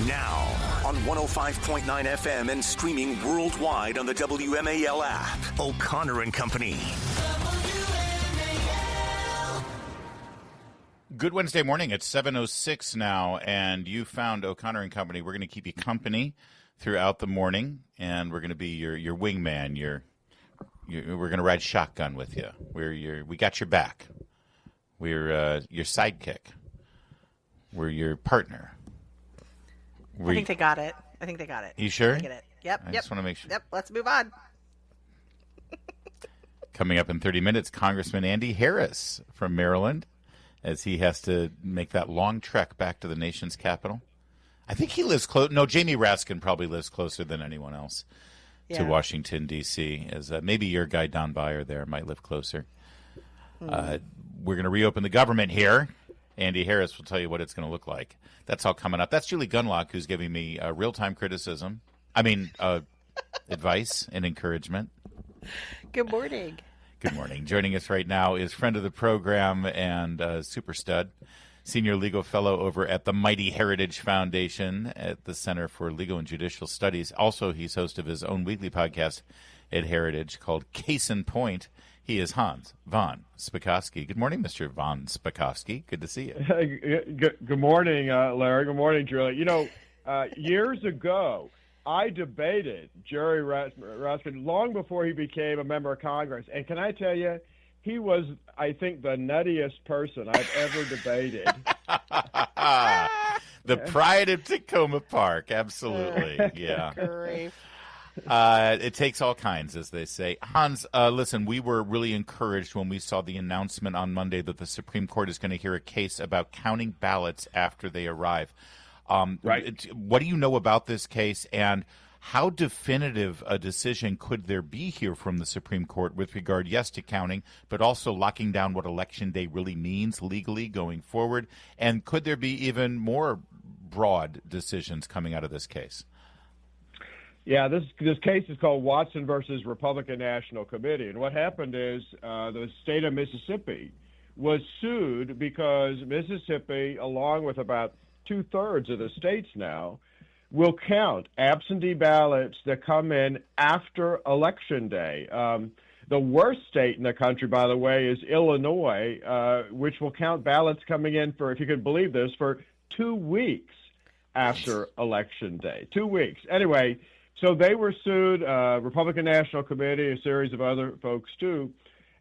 Now, on 105.9 FM and streaming worldwide on the WMAL app, O'Connor and Company. Good Wednesday morning. It's 7:06 now, and you found O'Connor and Company. We're going to keep you company throughout the morning, and we're going to be your wingman. We're going to ride shotgun with you. We got your back. We're your sidekick. We're your partner. I think they got it. You sure? I get it. Yep. I just want to make sure. Yep. Let's move on. Coming up in 30 minutes, Congressman Andy Harris from Maryland, as he has to make that long trek back to the nation's capital. I think he lives close. No, Jamie Raskin probably lives closer than anyone else to Washington, D.C., as maybe your guy Don Beyer there might live closer. We're going to reopen the government here. Andy Harris will tell you what it's going to look like. That's all coming up. That's Julie Gunlock, who's giving me real-time advice and encouragement. Good morning. Good morning. Joining us right now is friend of the program and super stud, senior legal fellow over at the Mighty Heritage Foundation at the Center for Legal and Judicial Studies. Also, he's host of his own weekly podcast at Heritage called Case in Point. He is Hans von Spakovsky. Good morning, Mr. von Spakovsky. Good to see you. Good morning, Larry. Good morning, Julie. You know, years ago, I debated Jerry Raskin long before he became a member of Congress. And can I tell you, he was, I think, the nuttiest person I've ever debated. The pride of Tacoma Park. Absolutely. Yeah. Great. It takes all kinds, as they say. Hans, listen, we were really encouraged when we saw the announcement on Monday that the Supreme Court is going to hear a case about counting ballots after they arrive. Right. What do you know about this case, and how definitive a decision could there be here from the Supreme Court with regard, yes, to counting, but also locking down what Election Day really means legally going forward? And could there be even more broad decisions coming out of this case? Yeah, this case is called Watson versus Republican National Committee. And what happened is the state of Mississippi was sued because Mississippi, along with about two-thirds of the states now, will count absentee ballots that come in after Election Day. The worst state in the country, by the way, is Illinois, which will count ballots coming in for, if you could believe this, for 2 weeks after Election Day. 2 weeks. Anyway, so they were sued, Republican National Committee, a series of other folks too,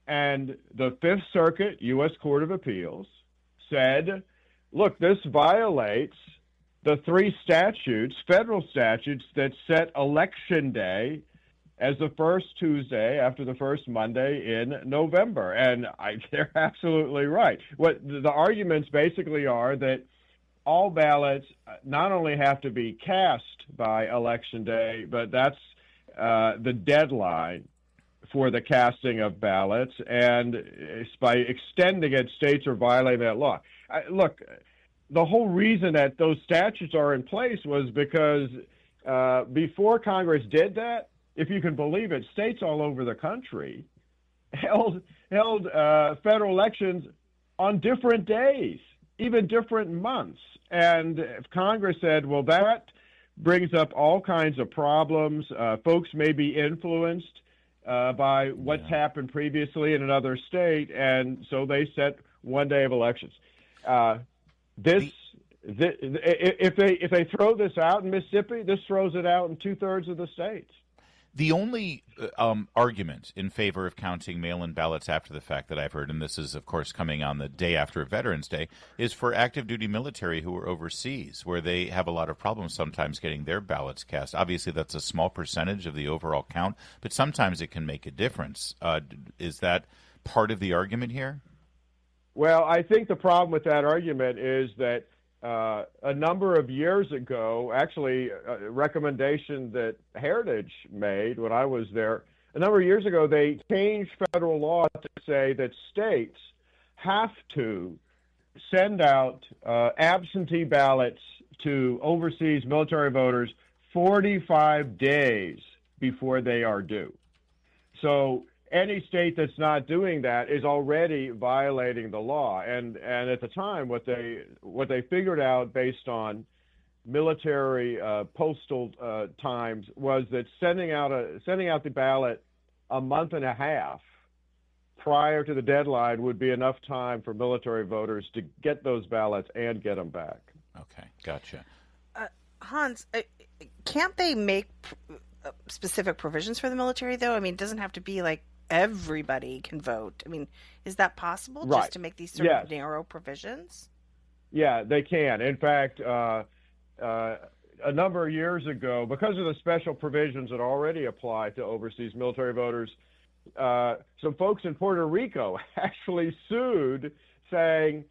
and the Fifth Circuit U.S. Court of Appeals said, look, this violates the three statutes, federal statutes, that set Election Day as the first Tuesday after the first Monday in November. And they're absolutely right. What the arguments basically are that all ballots not only have to be cast by Election Day, but that's the deadline for the casting of ballots. And by extending it, states are violating that law. Look, the whole reason that those statutes are in place was because before Congress did that, if you can believe it, states all over the country held federal elections on different days, even different months. And Congress said, well, that brings up all kinds of problems. Folks may be influenced by what's happened previously in another state, and so they set one day of elections. If they throw this out in Mississippi, this throws it out in two-thirds of the states. The only argument in favor of counting mail-in ballots after the fact that I've heard, and this is, of course, coming on the day after Veterans Day, is for active-duty military who are overseas, where they have a lot of problems sometimes getting their ballots cast. Obviously, that's a small percentage of the overall count, but sometimes it can make a difference. Is that part of the argument here? Well, I think the problem with that argument is that a number of years ago, actually a recommendation that Heritage made when I was there, a number of years ago, they changed federal law to say that states have to send out absentee ballots to overseas military voters 45 days before they are due. So any state that's not doing that is already violating the law. And at the time, what they figured out based on military postal times was that sending out the ballot a month and a half prior to the deadline would be enough time for military voters to get those ballots and get them back. Okay, gotcha. Hans, can't they make specific provisions for the military, though? I mean, it doesn't have to be like everybody can vote. I mean, is that possible, right, just to make these sort of narrow provisions? Yeah, they can. In fact, a number of years ago, because of the special provisions that already apply to overseas military voters, some folks in Puerto Rico actually sued, saying,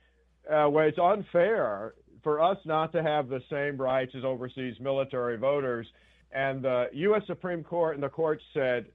well, it's unfair for us not to have the same rights as overseas military voters. And the U.S. Supreme Court and the court said,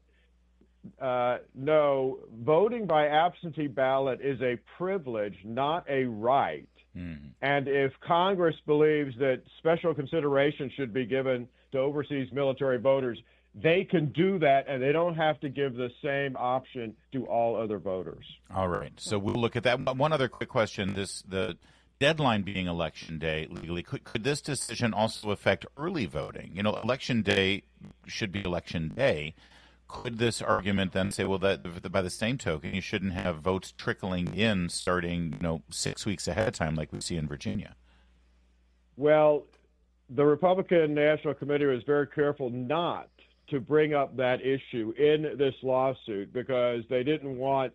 no, voting by absentee ballot is a privilege, not a right. Mm-hmm. And if Congress believes that special consideration should be given to overseas military voters, they can do that, and they don't have to give the same option to all other voters. All right. So we'll look at that. One other quick question. The deadline being Election Day legally, could this decision also affect early voting? You know, Election Day should be Election Day. Could this argument then say, well, that by the same token, you shouldn't have votes trickling in starting, 6 weeks ahead of time like we see in Virginia? Well, the Republican National Committee was very careful not to bring up that issue in this lawsuit because they didn't want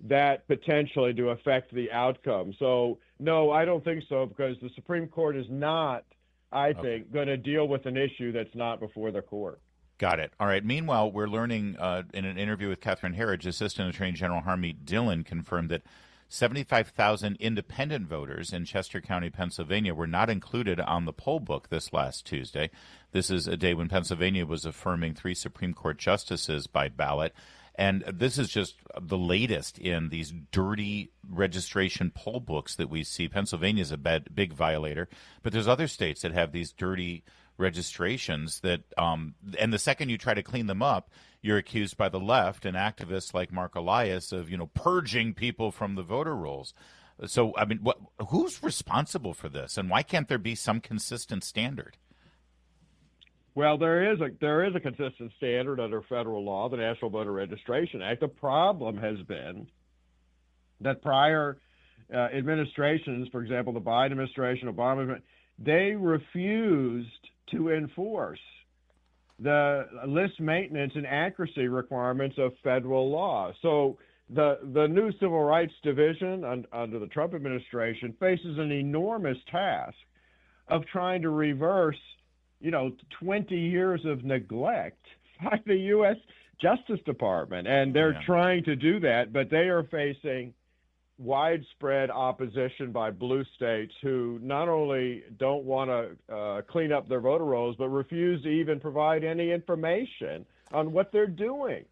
that potentially to affect the outcome. So, no, I don't think so, because the Supreme Court is not, I think, going to deal with an issue that's not before the court. Got it. All right. Meanwhile, we're learning in an interview with Catherine Herridge, Assistant Attorney General Harmeet Dillon confirmed that 75,000 independent voters in Chester County, Pennsylvania, were not included on the poll book this last Tuesday. This is a day when Pennsylvania was affirming 3 Supreme Court justices by ballot. And this is just the latest in these dirty registration poll books that we see. Pennsylvania is a big violator, but there's other states that have these dirty registrations that, and the second you try to clean them up, you're accused by the left and activists like Mark Elias of, purging people from the voter rolls. So, I mean, who's responsible for this, and why can't there be some consistent standard? Well, there is a consistent standard under federal law, the National Voter Registration Act. The problem has been that prior administrations, for example, the Biden administration, Obama administration, they refused to enforce the list maintenance and accuracy requirements of federal law. So the new Civil Rights Division under the Trump administration faces an enormous task of trying to reverse 20 years of neglect by the U.S. Justice Department. And they're trying to do that, but they are facing widespread opposition by blue states who not only don't want to clean up their voter rolls, but refuse to even provide any information on what they're doing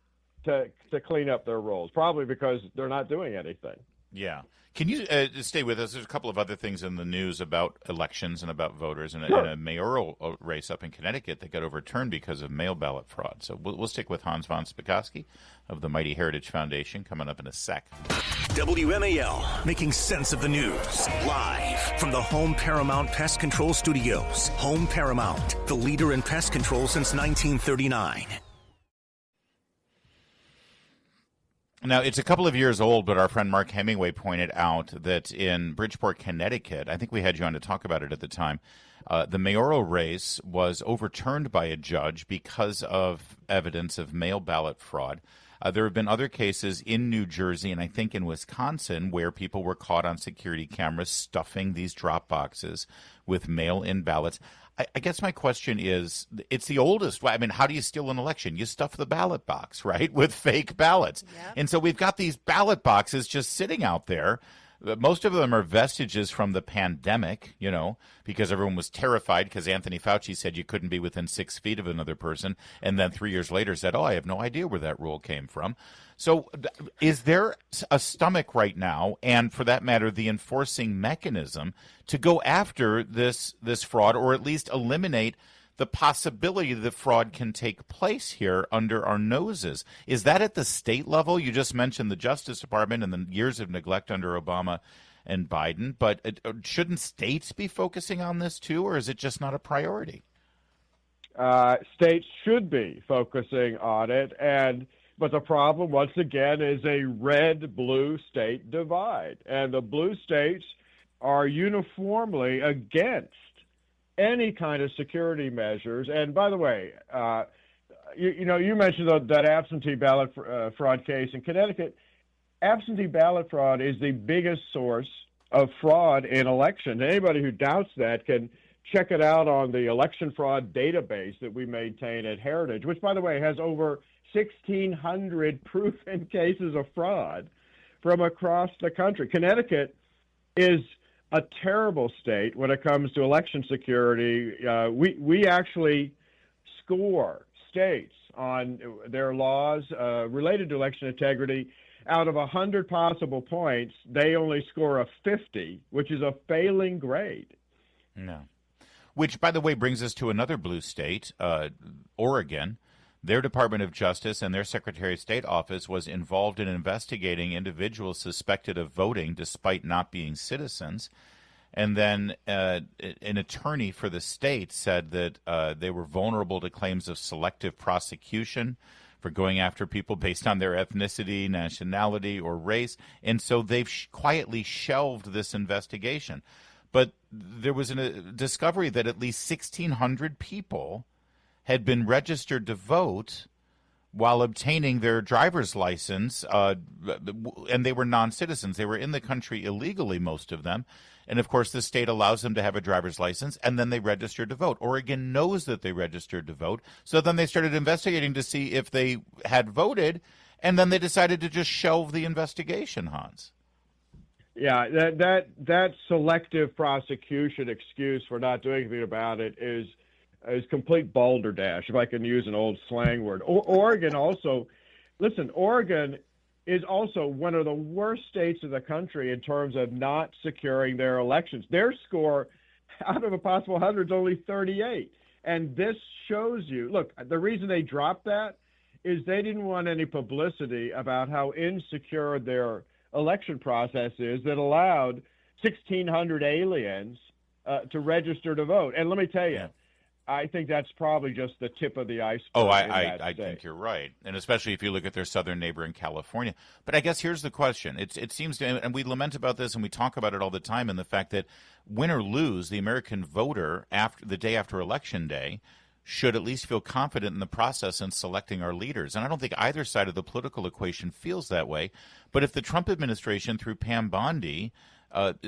to clean up their rolls, probably because they're not doing anything. Yeah. Can you stay with us? There's a couple of other things in the news about elections and about voters and a mayoral race up in Connecticut that got overturned because of mail ballot fraud. So we'll stick with Hans von Spakovsky of the Mighty Heritage Foundation coming up in a sec. WMAL, making sense of the news. Live from the Home Paramount Pest Control Studios. Home Paramount, the leader in pest control since 1939. Now, it's a couple of years old, but our friend Mark Hemingway pointed out that in Bridgeport, Connecticut, I think we had you on to talk about it at the time, the mayoral race was overturned by a judge because of evidence of mail ballot fraud. There have been other cases in New Jersey and I think in Wisconsin where people were caught on security cameras stuffing these drop boxes with mail-in ballots. I guess my question is, it's the oldest. I mean, how do you steal an election? You stuff the ballot box, right, with fake ballots. Yep. And so we've got these ballot boxes just sitting out there. Most of them are vestiges from the pandemic, because everyone was terrified because Anthony Fauci said you couldn't be within 6 feet of another person. And then 3 years later said, I have no idea where that rule came from. So is there a stomach right now, and for that matter, the enforcing mechanism to go after this fraud, or at least eliminate the possibility that fraud can take place here under our noses? Is that at the state level? You just mentioned the Justice Department and the years of neglect under Obama and Biden. But shouldn't states be focusing on this too, or is it just not a priority? States should be focusing on it, but the problem, once again, is a red-blue state divide, and the blue states are uniformly against any kind of security measures. And by the way, you mentioned that absentee ballot fraud case in Connecticut. Absentee ballot fraud is the biggest source of fraud in elections. Anybody who doubts that can check it out on the election fraud database that we maintain at Heritage, which, by the way, has over 1,600 proven cases of fraud from across the country. Connecticut is a terrible state when it comes to election security. We actually score states on their laws related to election integrity. Out of 100 possible points, they only score a 50, which is a failing grade. No. Which, by the way, brings us to another blue state, Oregon. Their Department of Justice and their Secretary of State office was involved in investigating individuals suspected of voting despite not being citizens. And then an attorney for the state said that they were vulnerable to claims of selective prosecution for going after people based on their ethnicity, nationality, or race. And so they've quietly shelved this investigation. But there was a discovery that at least 1,600 people had been registered to vote while obtaining their driver's license, and they were non-citizens. They were in the country illegally, most of them. And, of course, the state allows them to have a driver's license, and then they registered to vote. Oregon knows that they registered to vote, so then they started investigating to see if they had voted, and then they decided to just shelve the investigation, Hans. Yeah, that selective prosecution excuse for not doing anything about it is complete balderdash, if I can use an old slang word. Oregon also, listen, Oregon is also one of the worst states in the country in terms of not securing their elections. Their score out of a possible 100 is only 38. And this shows you, look, the reason they dropped that is they didn't want any publicity about how insecure their election process is that allowed 1,600 aliens to register to vote. And let me tell you, I think that's probably just the tip of the iceberg. Oh, I think you're right, and especially if you look at their southern neighbor in California. But I guess here's the question. It seems to, and we lament about this, and we talk about it all the time, in the fact that win or lose, the American voter, after the day after Election Day, should at least feel confident in the process in selecting our leaders. And I don't think either side of the political equation feels that way. But if the Trump administration, through Pam Bondi,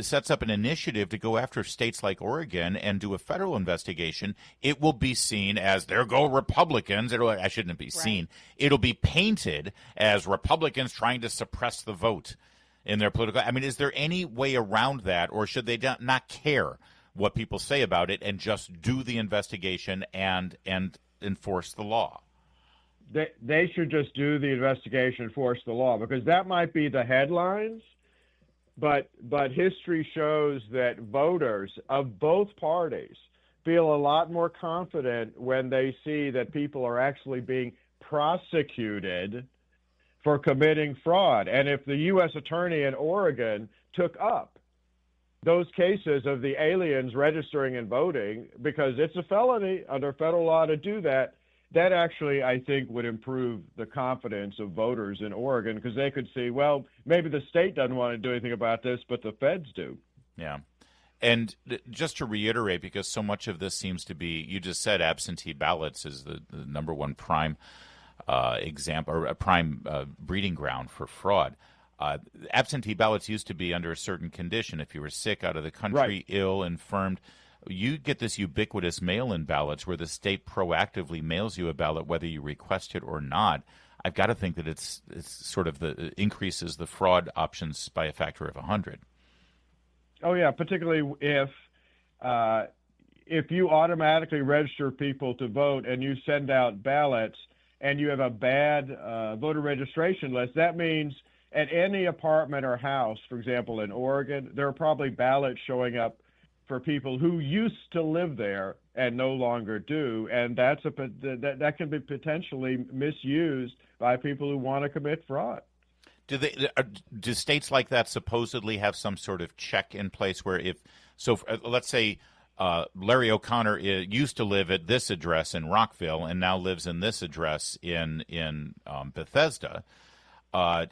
sets up an initiative to go after states like Oregon and do a federal investigation, it will be seen as, there go Republicans. I shouldn't be seen. It'll be painted as Republicans trying to suppress the vote in their political. I mean, is there any way around that, or should they not care what people say about it and just do the investigation and enforce the law? They should just do the investigation, enforce the law, because that might be the headlines. But history shows that voters of both parties feel a lot more confident when they see that people are actually being prosecuted for committing fraud. And if the U.S. attorney in Oregon took up those cases of the aliens registering and voting, because it's a felony under federal law to do that, that actually, I think, would improve the confidence of voters in Oregon, because they could see, well, maybe the state doesn't want to do anything about this, but the feds do. Yeah. And just to reiterate, because so much of this seems to be, you just said absentee ballots is the number one prime example, or a prime breeding ground for fraud. Absentee ballots used to be under a certain condition. If you were sick, out of the country, ill, infirmed, you get this ubiquitous mail-in ballots where the state proactively mails you a ballot whether you request it or not. I've got to think that it's sort of increases the fraud options by a factor of 100. Oh yeah, particularly if you automatically register people to vote and you send out ballots and you have a bad voter registration list, that means at any apartment or house, for example, in Oregon, there are probably ballots showing up for people who used to live there and no longer do, and that can be potentially misused by people who want to commit fraud. Do states like that supposedly have some sort of check in place where let's say Larry O'Connor used to live at this address in Rockville and now lives in this address in Bethesda.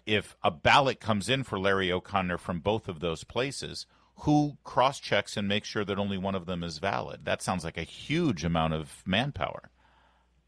If a ballot comes in for Larry O'Connor from both of those places, who cross-checks and makes sure that only one of them is valid? That sounds like a huge amount of manpower.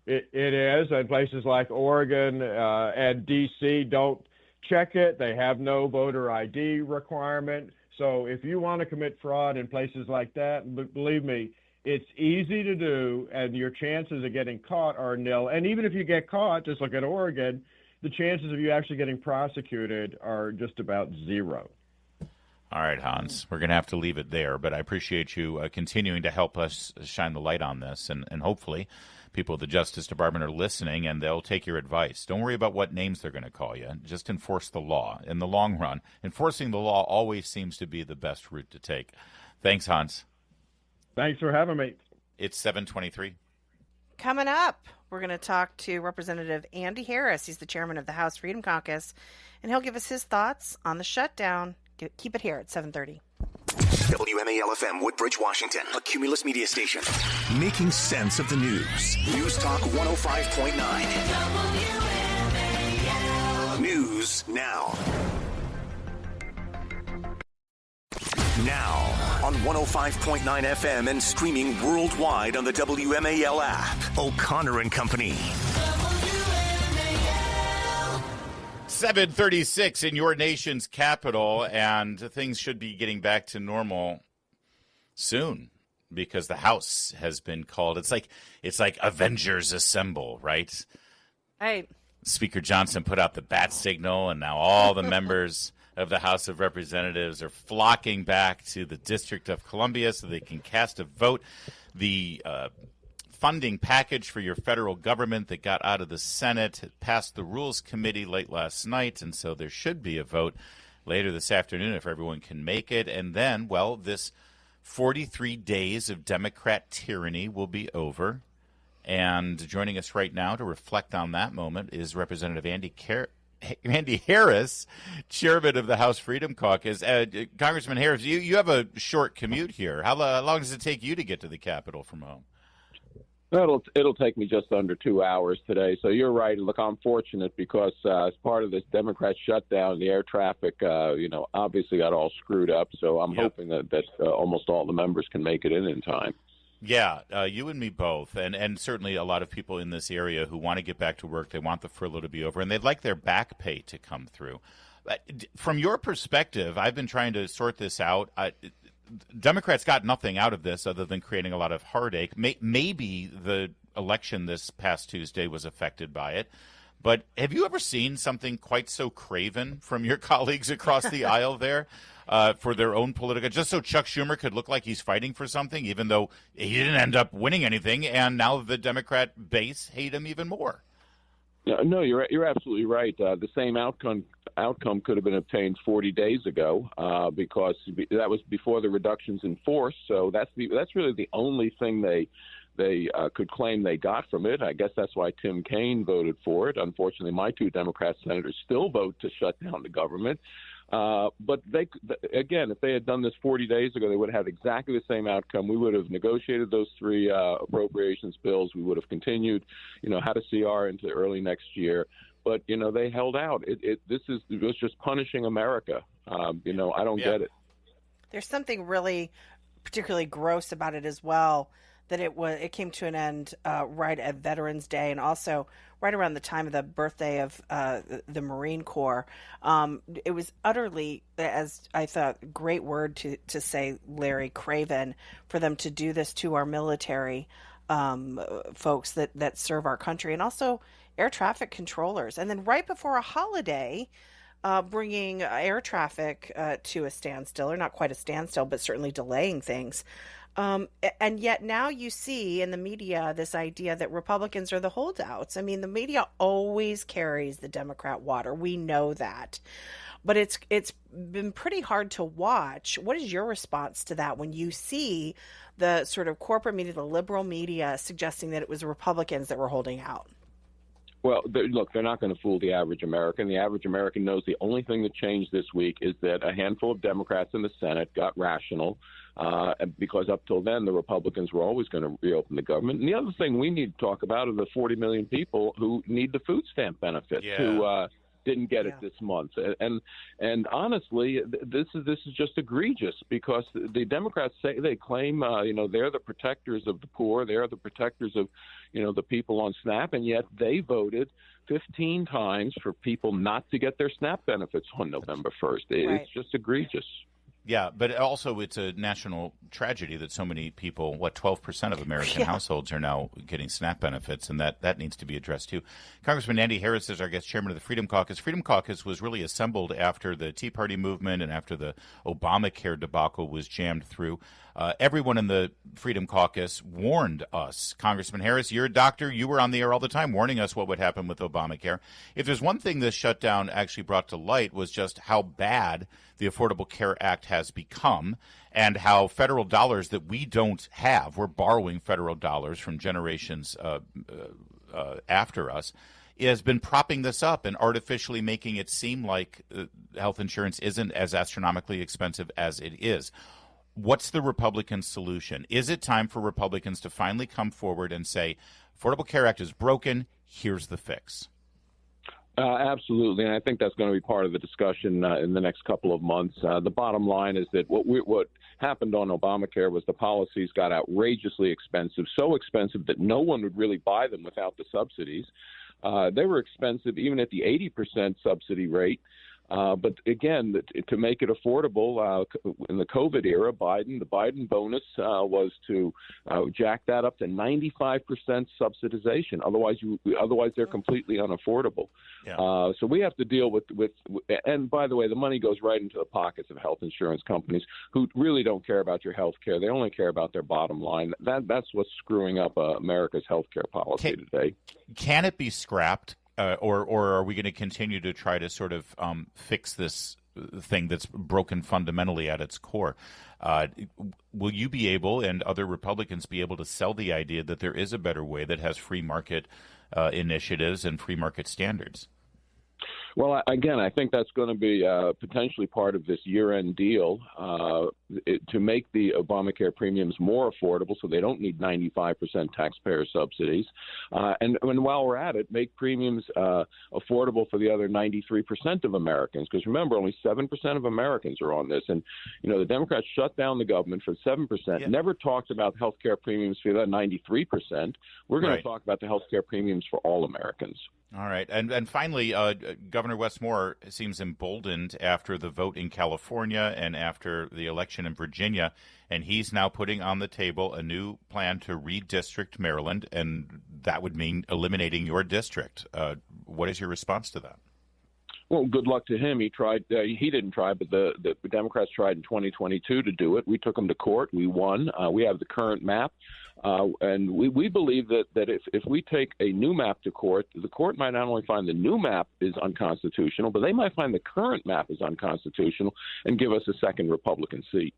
It is, and places like Oregon and D.C. don't check it. They have no voter ID requirement. So if you want to commit fraud in places like that, believe me, it's easy to do, and your chances of getting caught are nil. And even if you get caught, just look at Oregon, the chances of you actually getting prosecuted are just about zero. All right, Hans, we're going to have to leave it there, but I appreciate you continuing to help us shine the light on this, and hopefully people at the Justice Department are listening, and they'll take your advice. Don't worry about what names they're going to call you. Just enforce the law. In the long run, enforcing the law always seems to be the best route to take. Thanks, Hans. Thanks for having me. It's 7:23. Coming up, we're going to talk to Representative Andy Harris. He's the chairman of the House Freedom Caucus, and he'll give us his thoughts on the shutdown. Keep it here at 7:30. WMAL-FM, Woodbridge, Washington, a Cumulus media station. Making sense of the news. News Talk 105.9. News now. Now on 105.9 FM and streaming worldwide on the WMAL app. O'Connor and Company. 7:36 in your nation's capital, and things should be getting back to normal soon because the House has been called. It's like Avengers Assemble, right? Right. Speaker Johnson put out the bat signal, and now all the members of the House of Representatives are flocking back to the District of Columbia so they can cast a vote. The funding package for your federal government that got out of the Senate passed the Rules Committee late last night, and so there should be a vote later this afternoon if everyone can make it. And then, well, this 43 days of Democrat tyranny will be over. And joining us right now to reflect on that moment is Representative Andy Harris, chairman of the House Freedom Caucus. Congressman Harris, you have a short commute here. How long does it take you to get to the Capitol from home? It'll take me just under 2 hours today. So you're right. Look, I'm fortunate because as part of this Democrat shutdown, the air traffic, obviously got all screwed up. So I'm hoping that almost all the members can make it in time. Yeah, you and me both, and certainly a lot of people in this area who want to get back to work. They want the furlough to be over, and they'd like their back pay to come through. From your perspective, I've been trying to sort this out. Democrats got nothing out of this other than creating a lot of heartache. Maybe the election this past Tuesday was affected by it. But have you ever seen something quite so craven from your colleagues across the aisle there for their own political, just so Chuck Schumer could look like he's fighting for something, even though he didn't end up winning anything, and now the Democrat base hate him even more? No, you're absolutely right. The same outcome could have been obtained 40 days ago because that was before the reductions in force. So that's really the only thing they could claim they got from it. I guess that's why Tim Kaine voted for it. Unfortunately, my two Democrat senators still vote to shut down the government. But again, if they had done this 40 days ago, they would have had exactly the same outcome. We would have negotiated those three appropriations bills. We would have continued, had a CR into early next year. But, they held out. It was just punishing America. I don't get it. There's something really particularly gross about it as well, that it came to an end right at Veterans Day and also right around the time of the birthday of the Marine Corps. It was utterly, as I thought, great word to say, Larry, craven for them to do this to our military folks that serve our country, and also air traffic controllers. And then right before a holiday, bringing air traffic to a standstill, or not quite a standstill, but certainly delaying things. And yet now you see in the media this idea that Republicans are the holdouts. I mean, the media always carries the Democrat water. We know that. But it's been pretty hard to watch. What is your response to that when you see the sort of corporate media, the liberal media, suggesting that it was Republicans that were holding out? Well, look, they're not going to fool the average American. The average American knows the only thing that changed this week is that a handful of Democrats in the Senate got rational, because up till then, the Republicans were always going to reopen the government. And the other thing we need to talk about are the 40 million people who need the food stamp benefit, who didn't get it this month. And honestly, this is just egregious, because the Democrats they claim they're the protectors of the poor, they're the protectors of the people on SNAP, and yet they voted 15 times for people not to get their SNAP benefits on November 1st. It's just egregious. Yeah, but also it's a national tragedy that so many people, 12% of American households are now getting SNAP benefits, and that needs to be addressed too. Congressman Andy Harris is our guest, chairman of the Freedom Caucus. Freedom Caucus was really assembled after the Tea Party movement and after the Obamacare debacle was jammed through. Everyone in the Freedom Caucus warned us. Congressman Harris, you're a doctor. You were on the air all the time warning us what would happen with Obamacare. If there's one thing this shutdown actually brought to light was just how bad the Affordable Care Act has become, and how federal dollars that we don't have, we're borrowing federal dollars from generations after us, has been propping this up and artificially making it seem like health insurance isn't as astronomically expensive as it is. What's the Republican solution? Is it time for Republicans to finally come forward and say, Affordable Care Act is broken, here's the fix? Absolutely, and I think that's going to be part of the discussion in the next couple of months. The bottom line is that what happened on Obamacare was the policies got outrageously expensive, so expensive that no one would really buy them without the subsidies. They were expensive even at the 80% subsidy rate. But again, to make it affordable in the COVID era, the Biden bonus was to jack that up to 95% subsidization. Otherwise they're completely unaffordable. Yeah. So we have to deal with. And by the way, the money goes right into the pockets of health insurance companies who really don't care about your health care. They only care about their bottom line. That's what's screwing up America's health care policy today. Can it be scrapped? Or are we going to continue to try to sort of fix this thing that's broken fundamentally at its core? Will you be able, and other Republicans be able, to sell the idea that there is a better way that has free market initiatives and free market standards? Well, again, I think that's going to be potentially part of this year-end deal to make the Obamacare premiums more affordable so they don't need 95% taxpayer subsidies. And while we're at it, make premiums affordable for the other 93% of Americans. Because remember, only 7% of Americans are on this. And, the Democrats shut down the government for 7%, never talked about health care premiums for the 93%. We're going to talk about the health care premiums for all Americans. All right. And finally, Governor Wes Moore seems emboldened after the vote in California and after the election in Virginia, and he's now putting on the table a new plan to redistrict Maryland, and that would mean eliminating your district. What is your response to that? Well, good luck to him. He tried. He didn't try, but the Democrats tried in 2022 to do it. We took him to court. We won. We have the current map. And we believe that if we take a new map to court, the court might not only find the new map is unconstitutional, but they might find the current map is unconstitutional and give us a second Republican seat.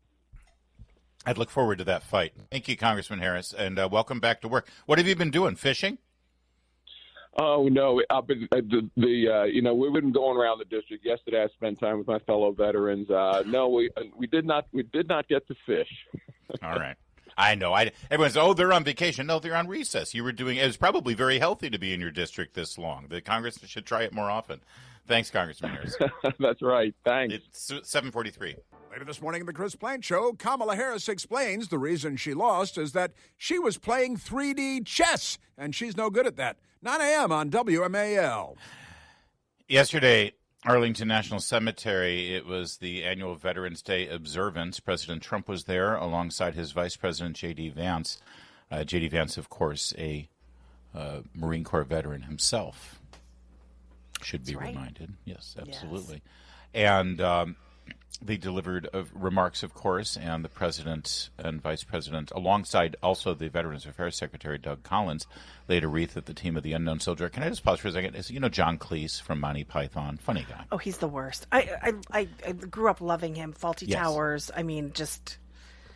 I'd look forward to that fight. Thank you, Congressman Harris, and welcome back to work. What have you been doing? Fishing? Oh no! We've been going around the district. Yesterday, I spent time with my fellow veterans. No, we did not get to fish. All right. I know. Everyone's, they're on vacation. No, they're on recess. You were doing. It was probably very healthy to be in your district this long. The Congress should try it more often. Thanks, Congressman Harris. That's right. Thanks. It's 7:43. Later this morning in the Chris Plante Show, Kamala Harris explains the reason she lost is that she was playing 3D chess, and she's no good at that. 9 a.m. on WMAL. Yesterday, Arlington National Cemetery, it was the annual Veterans Day observance. President Trump was there alongside his Vice President, J.D. Vance. J.D. Vance, of course, a Marine Corps veteran himself. Should be reminded. Yes, absolutely. Yes. And they delivered remarks, of course, and the President and Vice President, alongside also the Veterans Affairs Secretary, Doug Collins, laid a wreath at the Tomb of the Unknown Soldier. Can I just pause for a second? John Cleese from Monty Python, funny guy. Oh, he's the worst. I grew up loving him. Fawlty Towers. I mean, just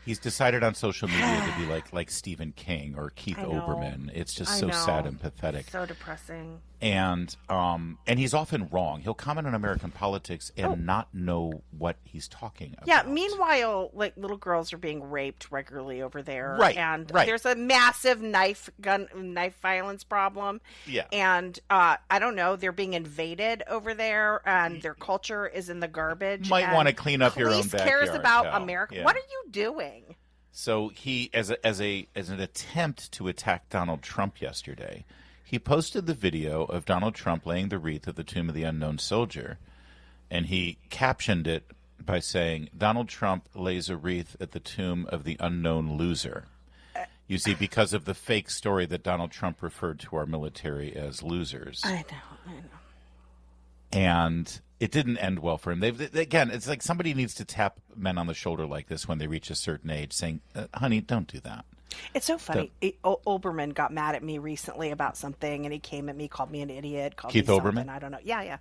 He's decided on social media to be like Stephen King or Keith Olbermann. It's just so sad and pathetic. So depressing. And he's often wrong. He'll comment on American politics and not know what he's talking about. Yeah. Meanwhile, like little girls are being raped regularly over there, right? And right. there's a massive knife violence problem. Yeah. And I don't know, they're being invaded over there, and their culture is in the garbage. Might want to clean up your own backyard. backyard. Police cares about pal. America. Yeah. What are you doing? So he, as an attempt to attack Donald Trump yesterday, he posted the video of Donald Trump laying the wreath at the tomb of the unknown soldier, and he captioned it by saying, "Donald Trump lays a wreath at the tomb of the unknown loser." You see, because of the fake story that Donald Trump referred to our military as losers. I know. And it didn't end well for him. Again, it's like somebody needs to tap men on the shoulder like this when they reach a certain age, saying, honey, don't do that. It's so funny. Olbermann got mad at me recently about something, and he came at me, called me an idiot, called Keith me something. Olbermann? I don't know. Yeah.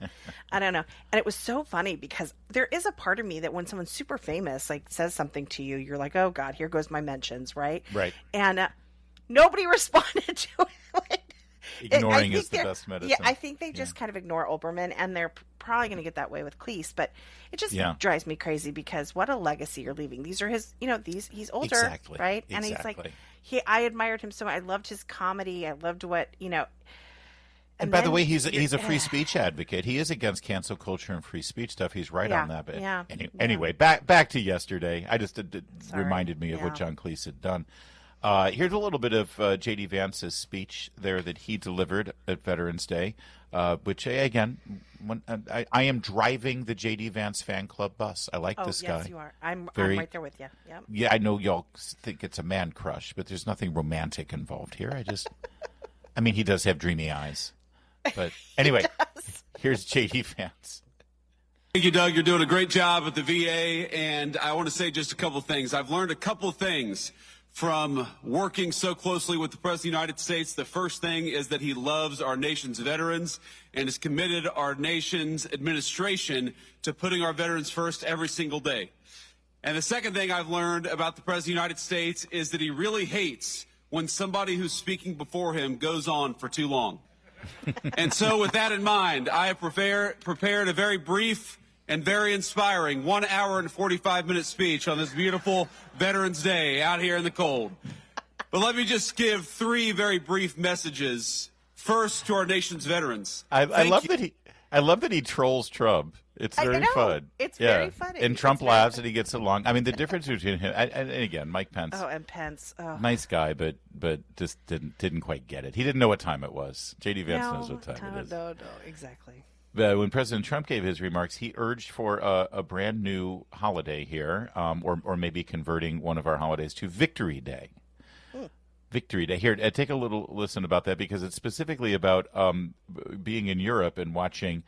I don't know. And it was so funny because there is a part of me that when someone's super famous, like says something to you, you're like, oh God, here goes my mentions, right? Right. And nobody responded to it. Like, Ignoring is the best medicine. Yeah, I think they just kind of ignore Olbermann, and they're probably going to get that way with Cleese. But it just drives me crazy because what a legacy you're leaving. These are his, he's older, exactly. right? Exactly. And he's like, I admired him so much. I loved his comedy. I loved what, And by the way, he's a free speech advocate. He is against cancel culture and free speech stuff. He's right on that. But anyway, back to yesterday. I just reminded me of what John Cleese had done. Here's a little bit of J.D. Vance's speech there that he delivered at Veterans Day, which, again, I am driving the J.D. Vance fan club bus. I like this guy. Yes, you are. I'm right there with you. Yep. Yeah, I know y'all think it's a man crush, but there's nothing romantic involved here. I mean, he does have dreamy eyes. But anyway, here's J.D. Vance. Thank you, Doug. You're doing a great job at the VA, and I want to say just a couple of things. I've learned a couple of things from working so closely with the President of the United States. The first thing is that he loves our nation's veterans and has committed our nation's administration to putting our veterans first every single day. And the second thing I've learned about the President of the United States is that he really hates when somebody who's speaking before him goes on for too long. And so with that in mind, I have prepared a very brief and very inspiring 1 hour and 45-minute speech on this beautiful Veterans Day out here in the cold. But let me just give three very brief messages. First, to our nation's veterans. I love that he trolls Trump. It's very fun. It's very funny. And Trump laughs and he gets along. I mean, the difference between him and again, Mike Pence. Oh, and Pence. Oh. Nice guy, but just didn't quite get it. He didn't know what time it was. J.D. Vance knows what time it is. No, exactly. When President Trump gave his remarks, he urged for a brand new holiday here, or maybe converting one of our holidays to Victory Day. Victory Day. Here, take a little listen about that because it's specifically about being in Europe and watching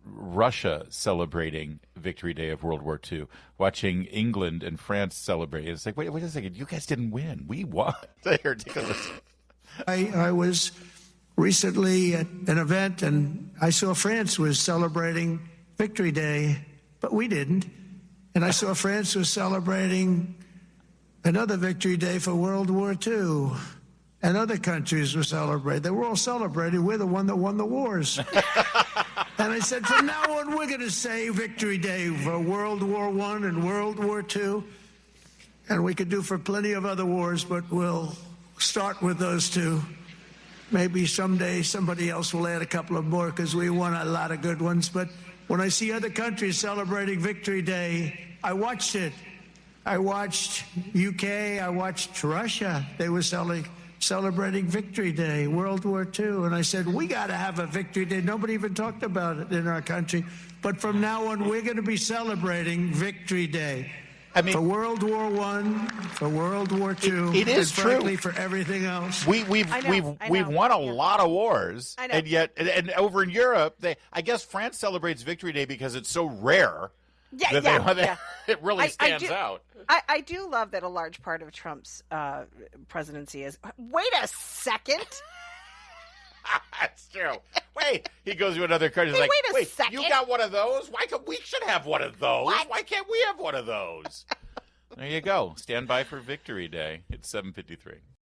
Russia celebrating Victory Day of World War II, watching England and France celebrate. It's like, wait a second, you guys didn't win. We won. Here, take a listen. I was recently at an event, and I saw France was celebrating Victory Day, but we didn't. And I saw France was celebrating another Victory Day for World War II. And other countries were celebrating. They were all celebrating. We're the one that won the wars. And I said, from now on, we're going to say Victory Day for World War I and World War II. And we could do for plenty of other wars, but we'll start with those two. Maybe someday somebody else will add a couple of more because we won a lot of good ones. But when I see other countries celebrating Victory Day, I watched it. I watched UK. I watched Russia. They were celebrating Victory Day, World War II. And I said, we got to have a Victory Day. Nobody even talked about it in our country. But from now on, we're going to be celebrating Victory Day. I mean, for World War I, for World War II, it is and frankly, true. For everything else. We've won a lot of wars, and yet, and over in Europe, I guess France celebrates Victory Day because it's so rare. It really stands out. I do love that a large part of Trump's presidency is. Wait a second. That's true. Wait, he goes to another country. He's like, wait a second. You got one of those? We should have one of those. Why can't we have one of those? There you go. Stand by for Victory Day. It's 7:53.